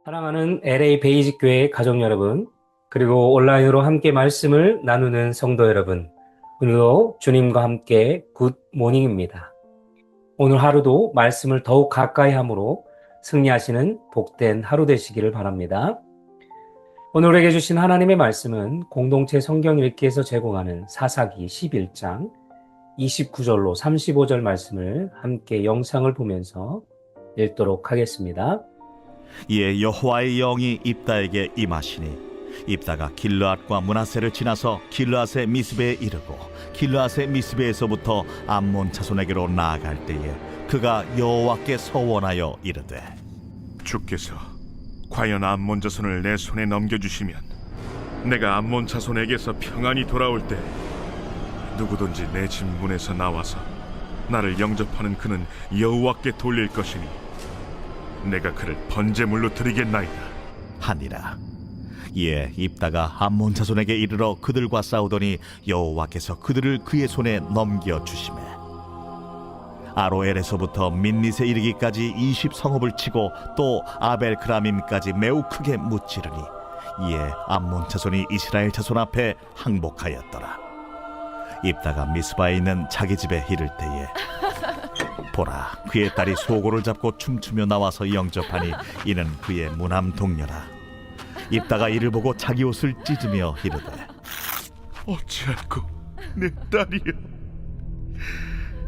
사랑하는 LA 베이직 교회 가족 여러분, 그리고 온라인으로 함께 말씀을 나누는 성도 여러분, 오늘도 주님과 함께 굿 모닝입니다. 오늘 하루도 말씀을 더욱 가까이 함으로 승리하시는 복된 하루 되시기를 바랍니다. 오늘 우리에게 주신 하나님의 말씀은 공동체 성경 읽기에서 제공하는 사사기 11장 29절로 35절 말씀을 함께 영상을 보면서 읽도록 하겠습니다. 이에 여호와의 영이 입다에게 임하시니 입다가 길르앗과 므낫세를 지나서 길르앗의 미스베에 이르고 길르앗의 미스베에서부터 암몬 자손에게로 나아갈 때에 그가 여호와께 서원하여 이르되 주께서 과연 암몬 자손을 내 손에 넘겨주시면 내가 암몬 자손에게서 평안히 돌아올 때 누구든지 내 집 문에서 나와서 나를 영접하는 그는 여호와께 돌릴 것이니 내가 그를 번제물로 드리겠나이다 하니라. 이에 입다가 암몬 자손에게 이르러 그들과 싸우더니 여호와께서 그들을 그의 손에 넘겨 주시매 아로엘에서부터 민닛에 이르기까지 20성읍을 치고 또 아벨크라밈까지 매우 크게 무찌르니 이에 암몬 자손이 이스라엘 자손 앞에 항복하였더라. 입다가 미스바에 있는 자기 집에 이를 때에 보라, 그의 딸이 소고를 잡고 춤추며 나와서 영접하니 이는 그의 무남 동료라. 입다가 이를 보고 자기 옷을 찢으며 이르되 어찌할꼬 내 딸이여,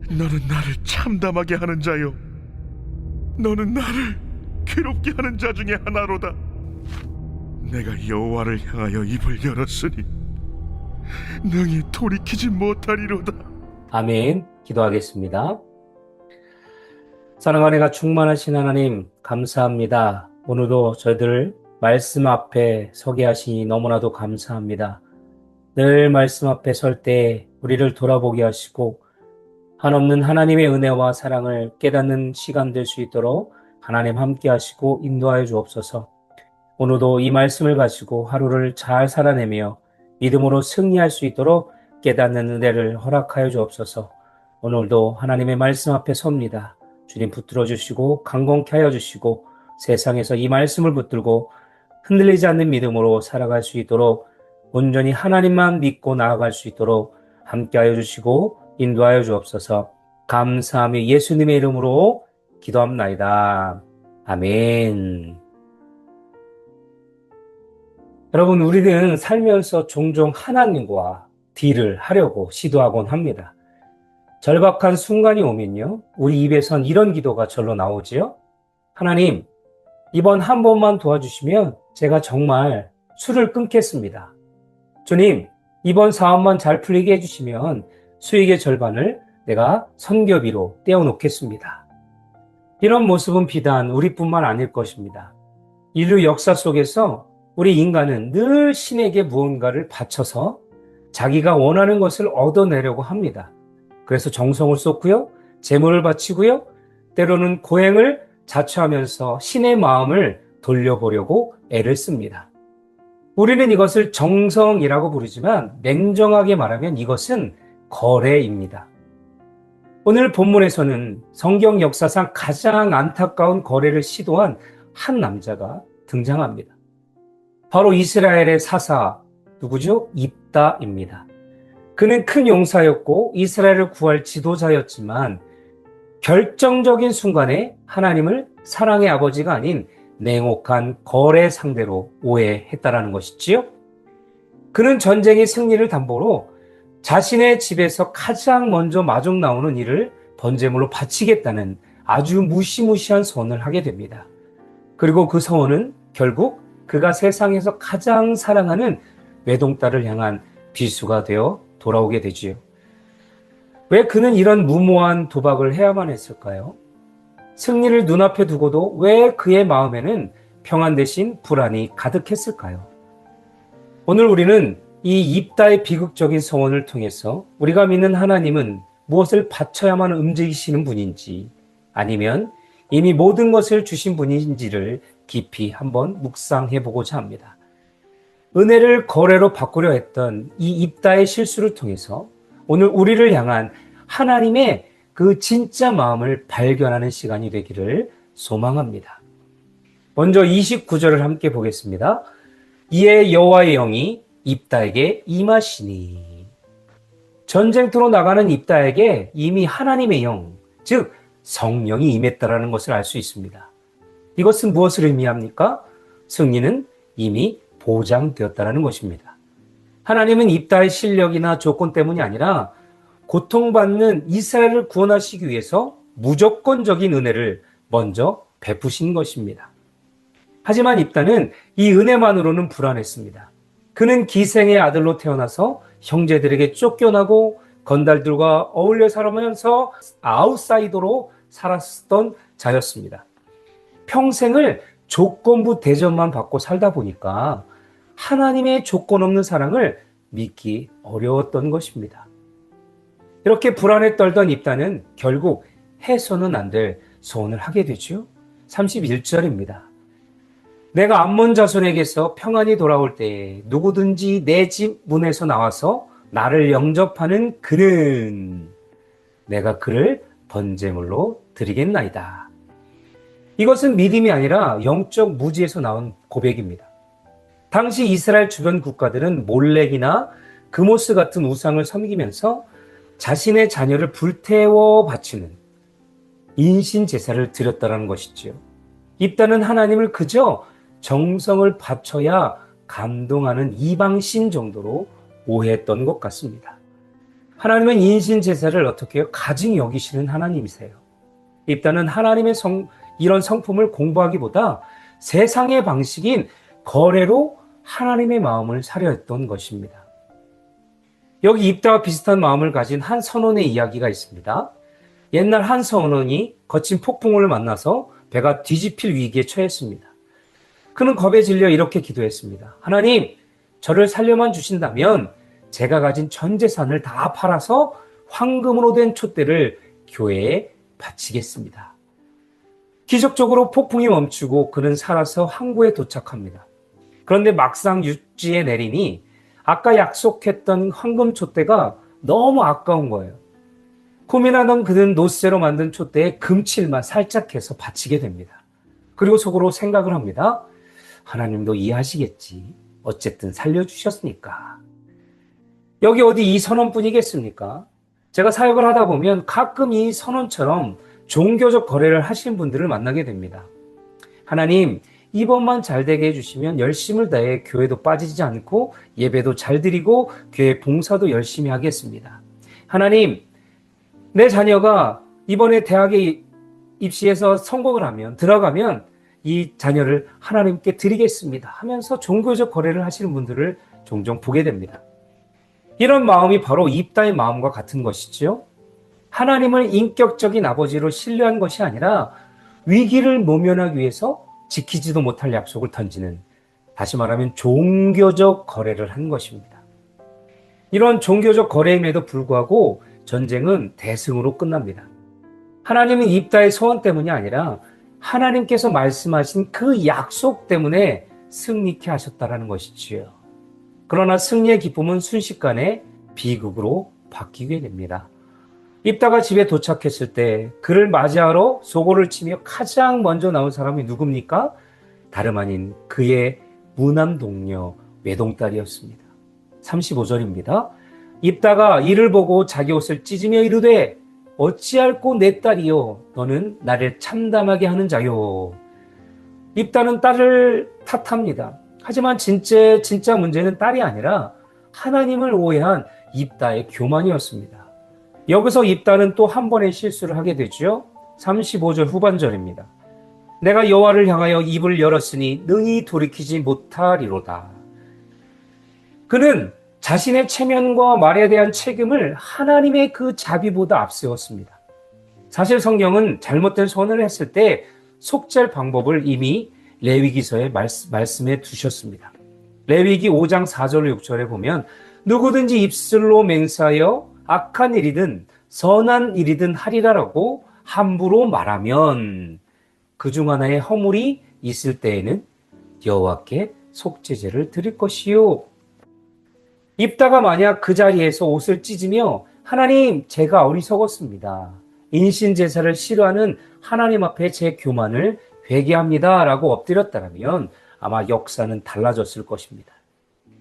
너는 나를 참담하게 하는 자요 너는 나를 괴롭게 하는 자 중에 하나로다. 내가 여호와를 향하여 입을 열었으니 능히 돌이키지 못하리로다. 아멘. 기도하겠습니다. 사랑하는 가 충만하신 하나님, 감사합니다. 오늘도 저희들 말씀 앞에 서게 하시니 너무나도 감사합니다. 늘 말씀 앞에 설 때 우리를 돌아보게 하시고 한없는 하나님의 은혜와 사랑을 깨닫는 시간 될 수 있도록 하나님 함께 하시고 인도하여 주옵소서. 오늘도 이 말씀을 가지고 하루를 잘 살아내며 믿음으로 승리할 수 있도록 깨닫는 은혜를 허락하여 주옵소서. 오늘도 하나님의 말씀 앞에 섭니다. 주님 붙들어 주시고 강건케 하여 주시고 세상에서 이 말씀을 붙들고 흔들리지 않는 믿음으로 살아갈 수 있도록 온전히 하나님만 믿고 나아갈 수 있도록 함께 하여 주시고 인도하여 주옵소서. 감사하며 예수님의 이름으로 기도합나이다. 아멘. 여러분, 우리는 살면서 종종 하나님과 딜을 하려고 시도하곤 합니다. 절박한 순간이 오면요, 우리 입에선 이런 기도가 절로 나오지요. 하나님, 이번 한 번만 도와주시면 제가 정말 술을 끊겠습니다. 주님, 이번 사업만 잘 풀리게 해주시면 수익의 절반을 내가 선교비로 떼어놓겠습니다. 이런 모습은 비단 우리뿐만 아닐 것입니다. 인류 역사 속에서 우리 인간은 늘 신에게 무언가를 바쳐서 자기가 원하는 것을 얻어내려고 합니다. 그래서 정성을 쏟고요, 재물을 바치고요, 때로는 고행을 자처하면서 신의 마음을 돌려보려고 애를 씁니다. 우리는 이것을 정성이라고 부르지만 냉정하게 말하면 이것은 거래입니다. 오늘 본문에서는 성경 역사상 가장 안타까운 거래를 시도한 한 남자가 등장합니다. 바로 이스라엘의 사사, 누구죠? 입다입니다. 그는 큰 용사였고 이스라엘을 구할 지도자였지만 결정적인 순간에 하나님을 사랑의 아버지가 아닌 냉혹한 거래 상대로 오해했다라는 것이지요. 그는 전쟁의 승리를 담보로 자신의 집에서 가장 먼저 마중 나오는 이를 번제물로 바치겠다는 아주 무시무시한 서원을 하게 됩니다. 그리고 그 서원은 결국 그가 세상에서 가장 사랑하는 외동딸을 향한 비수가 되어 돌아오게 되지요. 왜 그는 이런 무모한 도박을 해야만 했을까요? 승리를 눈앞에 두고도 왜 그의 마음에는 평안 대신 불안이 가득했을까요? 오늘 우리는 이 입다의 비극적인 서원을 통해서 우리가 믿는 하나님은 무엇을 바쳐야만 움직이시는 분인지 아니면 이미 모든 것을 주신 분인지를 깊이 한번 묵상해 보고자 합니다. 은혜를 거래로 바꾸려 했던 이 입다의 실수를 통해서 오늘 우리를 향한 하나님의 그 진짜 마음을 발견하는 시간이 되기를 소망합니다. 먼저 29절을 함께 보겠습니다. 이에 여호와의 영이 입다에게 임하시니. 전쟁터로 나가는 입다에게 이미 하나님의 영, 즉 성령이 임했다라는 것을 알 수 있습니다. 이것은 무엇을 의미합니까? 승리는 이미 보장되었다는 것입니다. 하나님은 입다의 실력이나 조건 때문이 아니라 고통받는 이스라엘을 구원하시기 위해서 무조건적인 은혜를 먼저 베푸신 것입니다. 하지만 입다는 이 은혜만으로는 불안했습니다. 그는 기생의 아들로 태어나서 형제들에게 쫓겨나고 건달들과 어울려 살아가면서 아웃사이더로 살았던 자였습니다. 평생을 조건부 대접만 받고 살다 보니까 하나님의 조건 없는 사랑을 믿기 어려웠던 것입니다. 이렇게 불안에 떨던 입다는 결국 해서는 안 될 소원을 하게 되죠. 31절입니다. 내가 암몬 자손에게서 평안히 돌아올 때에 누구든지 내 집 문에서 나와서 나를 영접하는 그는 내가 그를 번제물로 드리겠나이다. 이것은 믿음이 아니라 영적 무지에서 나온 고백입니다. 당시 이스라엘 주변 국가들은 몰렉이나 그모스 같은 우상을 섬기면서 자신의 자녀를 불태워 바치는 인신 제사를 드렸다는 것이지요. 입다는 하나님을 그저 정성을 바쳐야 감동하는 이방신 정도로 오해했던 것 같습니다. 하나님은 인신 제사를 어떻게 해요? 가증히 여기시는 하나님이세요. 입다는 하나님의 이런 성품을 공부하기보다 세상의 방식인 거래로 하나님의 마음을 사려 했던 것입니다. 여기 입다와 비슷한 마음을 가진 한 선원의 이야기가 있습니다. 옛날 한 선원이 거친 폭풍을 만나서 배가 뒤집힐 위기에 처했습니다. 그는 겁에 질려 이렇게 기도했습니다. 하나님, 저를 살려만 주신다면 제가 가진 전 재산을 다 팔아서 황금으로 된 촛대를 교회에 바치겠습니다. 기적적으로 폭풍이 멈추고 그는 살아서 항구에 도착합니다. 그런데 막상 육지에 내리니 아까 약속했던 황금 촛대가 너무 아까운 거예요. 고민하던 그는 노쇠로 만든 촛대에 금칠만 살짝 해서 바치게 됩니다. 그리고 속으로 생각을 합니다. 하나님도 이해하시겠지. 어쨌든 살려주셨으니까. 여기 어디 이 선원뿐이겠습니까? 제가 사역을 하다 보면 가끔 이 선원처럼 종교적 거래를 하시는 분들을 만나게 됩니다. 하나님, 이번만 잘 되게 해주시면 열심을 다해 교회도 빠지지 않고 예배도 잘 드리고 교회 봉사도 열심히 하겠습니다. 하나님, 내 자녀가 이번에 대학에 입시해서 성공을 하면 들어가면 이 자녀를 하나님께 드리겠습니다 하면서 종교적 거래를 하시는 분들을 종종 보게 됩니다. 이런 마음이 바로 입다의 마음과 같은 것이죠. 하나님을 인격적인 아버지로 신뢰한 것이 아니라 위기를 모면하기 위해서 지키지도 못할 약속을 던지는, 다시 말하면 종교적 거래를 한 것입니다. 이런 종교적 거래임에도 불구하고 전쟁은 대승으로 끝납니다. 하나님은 입다의 소원 때문이 아니라 하나님께서 말씀하신 그 약속 때문에 승리케 하셨다는 것이지요. 그러나 승리의 기쁨은 순식간에 비극으로 바뀌게 됩니다. 입다가 집에 도착했을 때 그를 맞이하러 소고를 치며 가장 먼저 나온 사람이 누굽니까? 다름 아닌 그의 무남 동료 외동딸이었습니다. 35절입니다. 입다가 이를 보고 자기 옷을 찢으며 이르되 어찌할꼬 내 딸이요 너는 나를 참담하게 하는 자요. 입다는 딸을 탓합니다. 하지만 진짜 문제는 딸이 아니라 하나님을 오해한 입다의 교만이었습니다. 여기서 입다는 또 한 번의 실수를 하게 되죠. 35절 후반절입니다. 내가 여호와를 향하여 입을 열었으니 능히 돌이키지 못하리로다. 그는 자신의 체면과 말에 대한 책임을 하나님의 그 자비보다 앞세웠습니다. 사실 성경은 잘못된 선언을 했을 때 속죄할 방법을 이미 레위기서에 말씀해 두셨습니다. 레위기 5장 4절 6절에 보면 누구든지 입술로 맹세하여 악한 일이든 선한 일이든 하리라라고 함부로 말하면 그중 하나의 허물이 있을 때에는 여호와께 속죄제를 드릴 것이요. 입다가 만약 그 자리에서 옷을 찢으며 하나님 제가 어리석었습니다. 인신제사를 싫어하는 하나님 앞에 제 교만을 회개합니다 라고 엎드렸다면 아마 역사는 달라졌을 것입니다.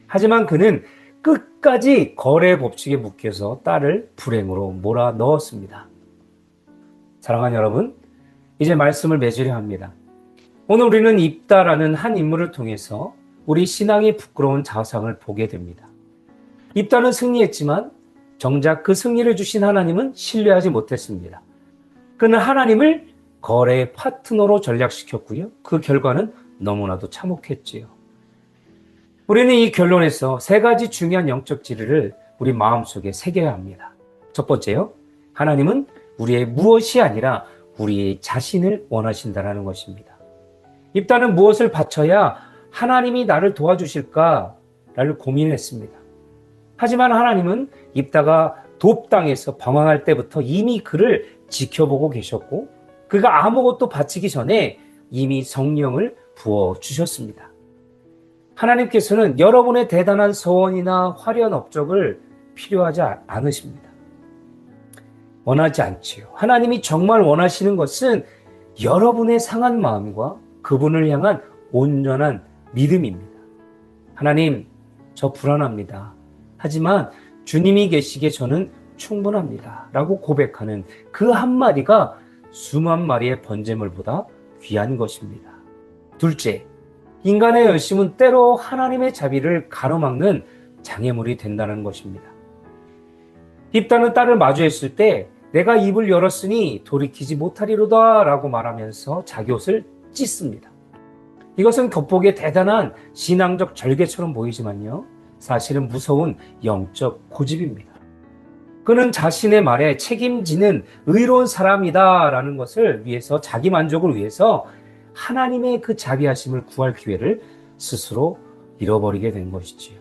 하지만 그는 끝까지 거래 법칙에 묶여서 딸을 불행으로 몰아 넣었습니다. 사랑하는 여러분, 이제 말씀을 맺으려 합니다. 오늘 우리는 입다라는 한 인물을 통해서 우리 신앙의 부끄러운 자상을 보게 됩니다. 입다는 승리했지만 정작 그 승리를 주신 하나님은 신뢰하지 못했습니다. 그는 하나님을 거래의 파트너로 전락시켰고요. 그 결과는 너무나도 참혹했지요. 우리는 이 결론에서 세 가지 중요한 영적 진리를 우리 마음속에 새겨야 합니다. 첫 번째요. 하나님은 우리의 무엇이 아니라 우리의 자신을 원하신다는 것입니다. 입다는 무엇을 바쳐야 하나님이 나를 도와주실까를 고민했습니다. 하지만 하나님은 입다가 돕당에서 방황할 때부터 이미 그를 지켜보고 계셨고 그가 아무것도 바치기 전에 이미 성령을 부어주셨습니다. 하나님께서는 여러분의 대단한 소원이나 화려한 업적을 필요하지 않으십니다. 원하지 않지요. 하나님이 정말 원하시는 것은 여러분의 상한 마음과 그분을 향한 온전한 믿음입니다. 하나님, 저 불안합니다. 하지만 주님이 계시기에 저는 충분합니다. 라고 고백하는 그 한마디가 수만 마리의 번제물보다 귀한 것입니다. 둘째, 인간의 열심은 때로 하나님의 자비를 가로막는 장애물이 된다는 것입니다. 입다는 딸을 마주했을 때 내가 입을 열었으니 돌이키지 못하리로다 라고 말하면서 자기 옷을 찢습니다. 이것은 겉보기에 대단한 신앙적 절개처럼 보이지만요. 사실은 무서운 영적 고집입니다. 그는 자신의 말에 책임지는 의로운 사람이다 라는 것을 위해서 자기 만족을 위해서 하나님의 그 자비하심을 구할 기회를 스스로 잃어버리게 된 것이지요.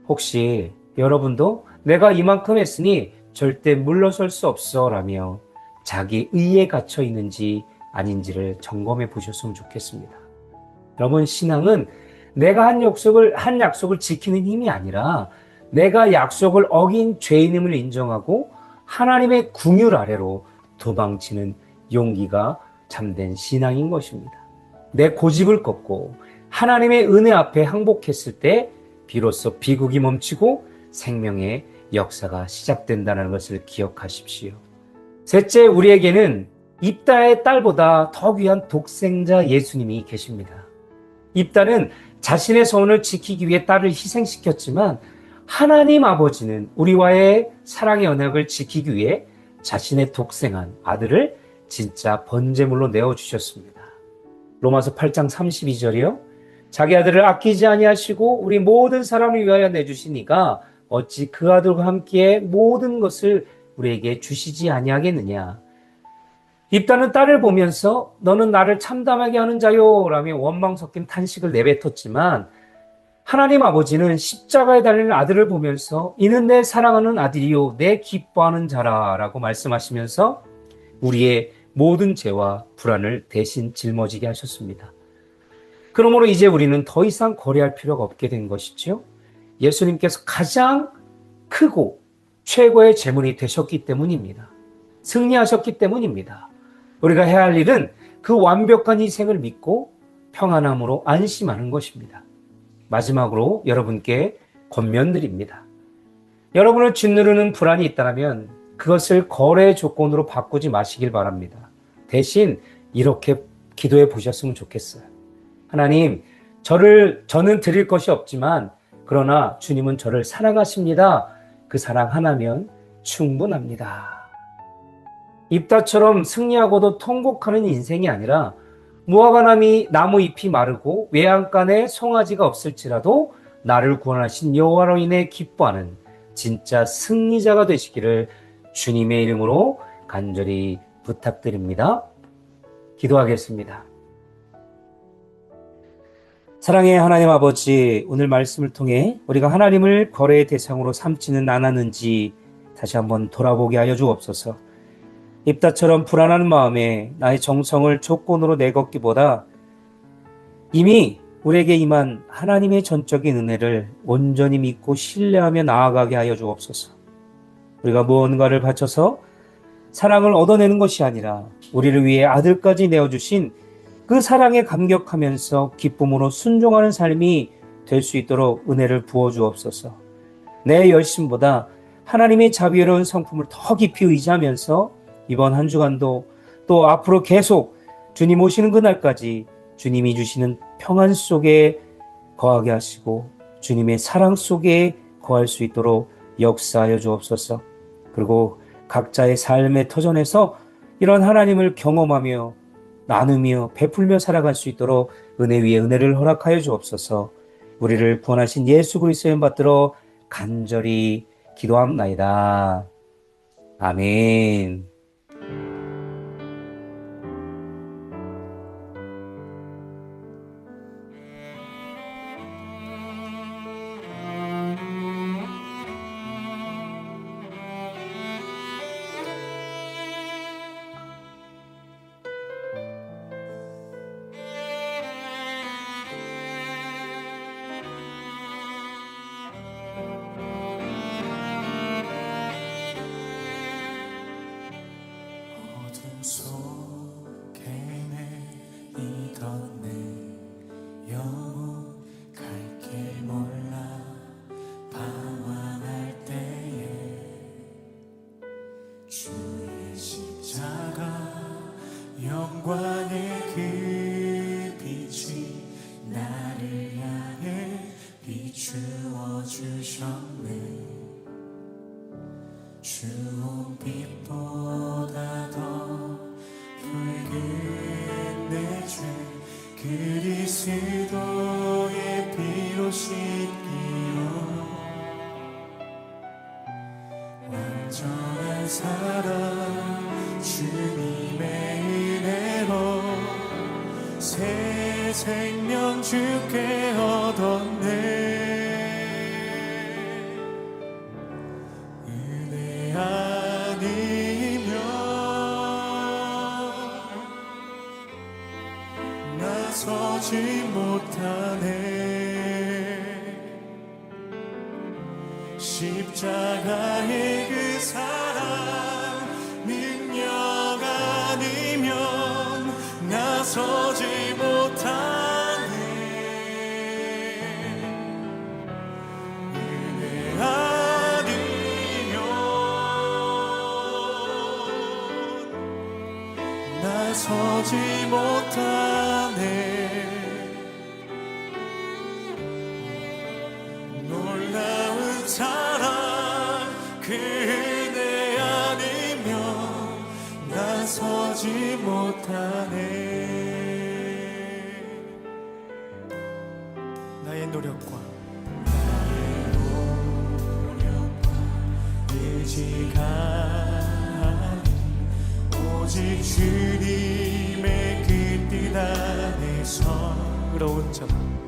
혹시 여러분도 내가 이만큼 했으니 절대 물러설 수 없어 라며 자기 의에 갇혀 있는지 아닌지를 점검해 보셨으면 좋겠습니다. 여러분, 신앙은 내가 한 약속을 지키는 힘이 아니라 내가 약속을 어긴 죄인임을 인정하고 하나님의 긍휼 아래로 도망치는 용기가 참된 신앙인 것입니다. 내 고집을 꺾고 하나님의 은혜 앞에 항복했을 때 비로소 비극이 멈추고 생명의 역사가 시작된다는 것을 기억하십시오. 셋째, 우리에게는 입다의 딸보다 더 귀한 독생자 예수님이 계십니다. 입다는 자신의 소원을 지키기 위해 딸을 희생시켰지만 하나님 아버지는 우리와의 사랑의 언약을 지키기 위해 자신의 독생한 아들을 진짜 번제물로 내어주셨습니다. 로마서 8장 32절이요. 자기 아들을 아끼지 아니하시고 우리 모든 사람을 위하여 내주시니가 어찌 그 아들과 함께 모든 것을 우리에게 주시지 아니하겠느냐. 입다는 딸을 보면서 너는 나를 참담하게 하는 자요 라며 원망 섞인 탄식을 내뱉었지만 하나님 아버지는 십자가에 달리는 아들을 보면서 이는 내 사랑하는 아들이요 내 기뻐하는 자라 라고 말씀하시면서 우리의 모든 죄와 불안을 대신 짊어지게 하셨습니다. 그러므로 이제 우리는 더 이상 거래할 필요가 없게 된 것이죠. 예수님께서 가장 크고 최고의 재물이 되셨기 때문입니다. 승리하셨기 때문입니다. 우리가 해야 할 일은 그 완벽한 희생을 믿고 평안함으로 안심하는 것입니다. 마지막으로 여러분께 권면드립니다. 여러분을 짓누르는 불안이 있다면 그것을 거래의 조건으로 바꾸지 마시길 바랍니다. 대신 이렇게 기도해 보셨으면 좋겠어요. 하나님, 저는 드릴 것이 없지만 그러나 주님은 저를 사랑하십니다. 그 사랑 하나면 충분합니다. 입다처럼 승리하고도 통곡하는 인생이 아니라 무화과나무 나무 잎이 마르고 외양간에 송아지가 없을지라도 나를 구원하신 여호와로 인해 기뻐하는 진짜 승리자가 되시기를 주님의 이름으로 간절히 부탁드립니다. 기도하겠습니다. 사랑의 하나님 아버지, 오늘 말씀을 통해 우리가 하나님을 거래의 대상으로 삼지는 않았는지 다시 한번 돌아보게 하여 주옵소서. 입다처럼 불안한 마음에 나의 정성을 조건으로 내걷기보다 이미 우리에게 임한 하나님의 전적인 은혜를 온전히 믿고 신뢰하며 나아가게 하여 주옵소서. 우리가 무언가를 바쳐서 사랑을 얻어내는 것이 아니라 우리를 위해 아들까지 내어주신 그 사랑에 감격하면서 기쁨으로 순종하는 삶이 될 수 있도록 은혜를 부어주옵소서. 내 열심보다 하나님의 자비로운 성품을 더 깊이 의지하면서 이번 한 주간도 또 앞으로 계속 주님 오시는 그날까지 주님이 주시는 평안 속에 거하게 하시고 주님의 사랑 속에 거할 수 있도록 역사하여 주옵소서. 그리고 각자의 삶의 터전에서 이런 하나님을 경험하며 나누며 베풀며 살아갈 수 있도록 은혜 위에 은혜를 허락하여 주옵소서. 우리를 구원하신 예수 그리스도의 이름 받들어 간절히 기도합나이다. 아멘. 어둠 속에 내이던 내 영혼 갈 길 몰라 방황할 때에 주의 십자가 영광의 그 빛이 나를 향해 비추어 주셨네. 주온 빛보다 더 붉은 내 죄 그리스도의 피로 씻기어 완전한 사랑 주님의 은혜로 새 생명 주께 얻었네. 서지 못하네. 십자가의 그 사랑 능력 아니면 나서지 못하네. 은혜 아니면 나서지 못하네. 놀라운 사랑 그 은혜 아니면 나서지 못하네. 나의 노력과 의지가 아닌 오직 주님의 그 뜻 안에서 의로운 자만